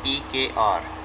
PKR,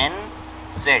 NZ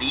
D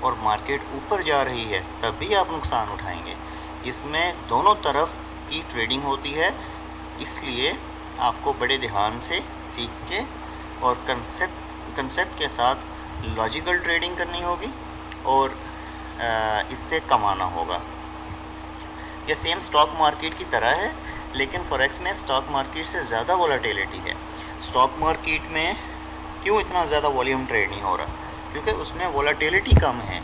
اور market اوپر جا رہی ہے تب بھی آپ نقصان اٹھائیں گے۔ اس میں دونوں طرف کی ٹریڈنگ ہوتی ہے، اس لیے آپ کو بڑے دھیان سے سیکھ کے اور کنسیپٹ کے ساتھ لاجیکل ٹریڈنگ کرنی ہوگی اور اس سے کمانا ہوگا۔ یہ سیم سٹاک مارکیٹ کی طرح ہے، لیکن فوریکس میں سٹاک مارکیٹ سے زیادہ وولیٹیلیٹی ہے۔ سٹاک مارکیٹ میں کیوں اتنا زیادہ والیوم ٹریڈ نہیں ہو رہا؟ کیونکہ اس میں وولیٹیلیٹی کم ہے،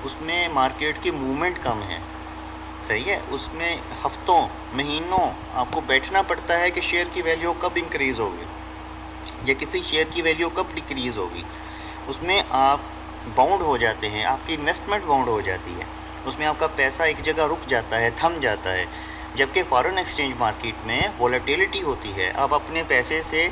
اس میں مارکیٹ کی موومنٹ کم ہے، صحیح ہے۔ اس میں ہفتوں مہینوں آپ کو بیٹھنا پڑتا ہے کہ شیئر کی ویلیو کب انکریز ہوگی یا کسی شیئر کی ویلیو کب ڈیکریز ہوگی۔ اس میں آپ باؤنڈ ہو جاتے ہیں، آپ کی انویسٹمنٹ باؤنڈ ہو جاتی ہے، اس میں آپ کا پیسہ ایک جگہ رک جاتا ہے، تھم جاتا ہے۔ جبکہ فارن ایکسچینج مارکیٹ میں وولیٹیلیٹی ہوتی ہے، آپ اپنے پیسے سے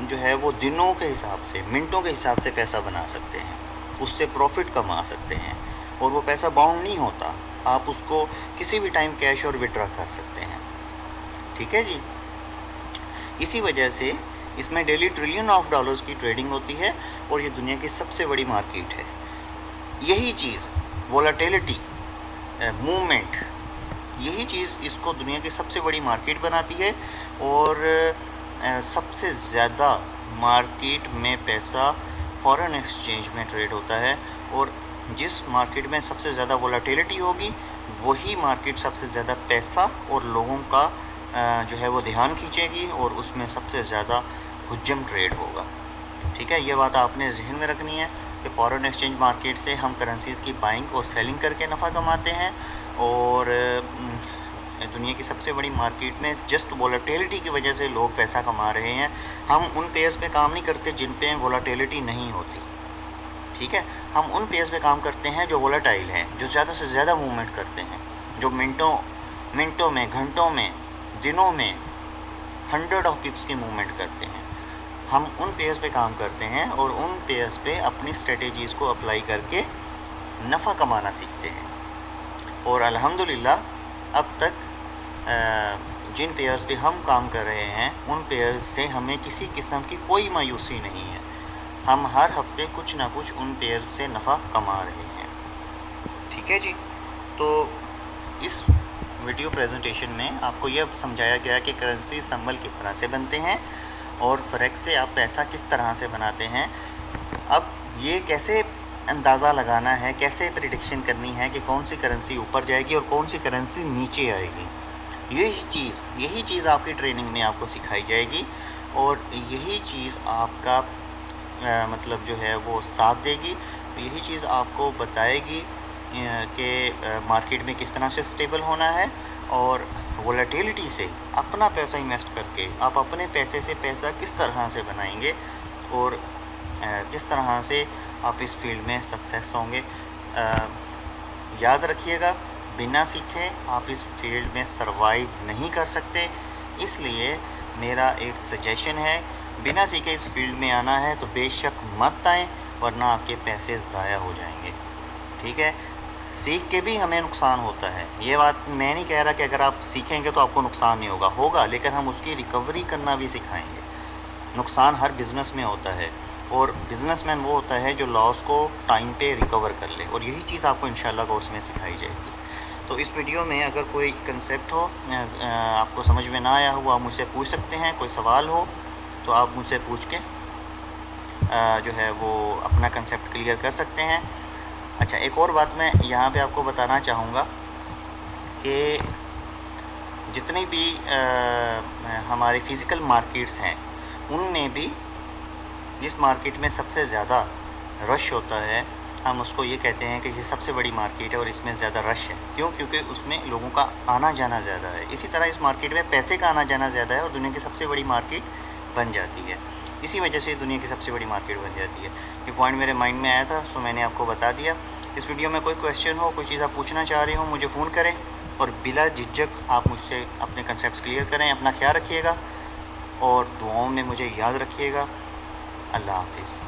جو ہے وہ دنوں کے حساب سے، منٹوں کے حساب سے پیسہ بنا سکتے ہیں، اس سے پروفٹ کما سکتے ہیں، اور وہ پیسہ باؤنڈ نہیں ہوتا، آپ اس کو کسی بھی ٹائم کیش اور وڈرا کر سکتے ہیں، ٹھیک ہے جی۔ اسی وجہ سے اس میں ڈیلی ٹریلین آف ڈالرز کی ٹریڈنگ ہوتی ہے اور یہ دنیا کی سب سے بڑی مارکیٹ ہے۔ یہی چیز وولیٹیلیٹی، موومنٹ، یہی چیز اس کو دنیا کی سب سے بڑی مارکیٹ بناتی ہے، اور سب سے زیادہ مارکیٹ میں پیسہ فارن ایکسچینج میں ٹریڈ ہوتا ہے، اور جس مارکیٹ میں سب سے زیادہ وولیٹیلیٹی ہوگی وہی مارکیٹ سب سے زیادہ پیسہ اور لوگوں کا جو ہے وہ دھیان کھینچے گی، اور اس میں سب سے زیادہ حجم ٹریڈ ہوگا، ٹھیک ہے۔ یہ بات آپ نے ذہن میں رکھنی ہے کہ فارن ایکسچینج مارکیٹ سے ہم کرنسیز کی بائنگ اور سیلنگ کر کے نفع کماتے ہیں، اور دنیا کی سب سے بڑی مارکیٹ میں جسٹ وولیٹیلیٹی کی وجہ سے لوگ پیسہ کما رہے ہیں۔ ہم ان پیئرز پہ کام نہیں کرتے جن پہ وولیٹیلیٹی نہیں ہوتی، ٹھیک ہے۔ ہم ان پیئرز پہ کام کرتے ہیں جو وولیٹائل ہیں، جو زیادہ سے زیادہ موومنٹ کرتے ہیں، جو منٹوں میں، گھنٹوں میں، دنوں میں 100 آف پپس کی موومنٹ کرتے ہیں۔ ہم ان پیئرز پہ کام کرتے ہیں اور ان پیئرز پہ اپنی اسٹریٹجیز کو اپلائی کر کے نفع کمانا سیکھتے ہیں، اور الحمدللہ اب تک جن پیئرز پہ ہم کام کر رہے ہیں ان پیئرز سے ہمیں کسی قسم کی کوئی مایوسی نہیں ہے، ہم ہر ہفتے کچھ نہ کچھ ان پیئرز سے نفع کما رہے ہیں، ٹھیک ہے جی۔ تو اس ویڈیو پریزنٹیشن میں آپ کو یہ سمجھایا گیا کہ کرنسی سمبل کس طرح سے بنتے ہیں اور فوریکس سے آپ پیسہ کس طرح سے بناتے ہیں۔ اب یہ کیسے اندازہ لگانا ہے، کیسے پریڈکشن کرنی ہے کہ کون سی کرنسی اوپر جائے گی اور کون سی کرنسی نیچے آئے گی، یہی چیز آپ کی ٹریننگ میں آپ کو سکھائی جائے گی، اور یہی چیز آپ کا مطلب جو ہے وہ ساتھ دے گی، یہی چیز آپ کو بتائے گی کہ مارکیٹ میں کس طرح سے سٹیبل ہونا ہے، اور وولیٹیلیٹی سے اپنا پیسہ انویسٹ کر کے آپ اپنے پیسے سے پیسہ کس طرح سے بنائیں گے، اور کس طرح سے آپ اس فیلڈ میں سکسیس ہوں گے۔ یاد رکھیے گا، بنا سیکھے آپ اس فیلڈ میں سروائیو نہیں کر سکتے، اس لیے میرا ایک سجیشن ہے، بنا سیکھے اس فیلڈ میں آنا ہے تو بے شک مت آئیں، ورنہ آپ کے پیسے ضائع ہو جائیں گے، ٹھیک ہے۔ سیکھ کے بھی ہمیں نقصان ہوتا ہے، یہ بات میں نہیں کہہ رہا کہ اگر آپ سیکھیں گے تو آپ کو نقصان نہیں ہوگا، لیکن ہم اس کی ریکوری کرنا بھی سکھائیں گے۔ نقصان ہر بزنس میں ہوتا ہے، اور بزنس مین وہ ہوتا ہے جو لاس کو ٹائم پہ ریکور کر لے، اور یہی چیز آپ کو انشاءاللہ کورس میں سکھائی جائے گی۔ تو اس ویڈیو میں اگر کوئی کنسیپٹ ہو آپ کو سمجھ میں نہ آیا ہو، آپ مجھ سے پوچھ سکتے ہیں، کوئی سوال ہو تو آپ مجھ سے پوچھ کے جو ہے وہ اپنا کنسیپٹ کلیئر کر سکتے ہیں۔ اچھا، ایک اور بات میں یہاں پہ آپ کو بتانا چاہوں گا کہ جتنی بھی ہماری فزیکل مارکیٹس ہیں ان میں بھی جس مارکیٹ میں سب سے زیادہ رش ہوتا ہے، ہم اس کو یہ کہتے ہیں کہ یہ سب سے بڑی مارکیٹ ہے اور اس میں زیادہ رش ہے، کیونکہ اس میں لوگوں کا آنا جانا زیادہ ہے۔ اسی طرح اس مارکیٹ میں پیسے کا آنا جانا زیادہ ہے اور دنیا کی سب سے بڑی مارکیٹ بن جاتی ہے، اسی وجہ سے دنیا کی سب سے بڑی مارکیٹ بن جاتی ہے۔ یہ پوائنٹ میرے مائنڈ میں آیا تھا، سو میں نے آپ کو بتا دیا۔ اس ویڈیو میں کوئی کویشچن ہو، کوئی چیز آپ پوچھنا چاہ رہے ہوں، مجھے فون کریں، اور بلا جھجک آپ مجھ سے اپنے کنسیپٹس کلیئر کریں۔ اپنا خیال رکھیے گا اور دعاؤں میں مجھے یاد رکھیے گا۔ اللہ حافظ۔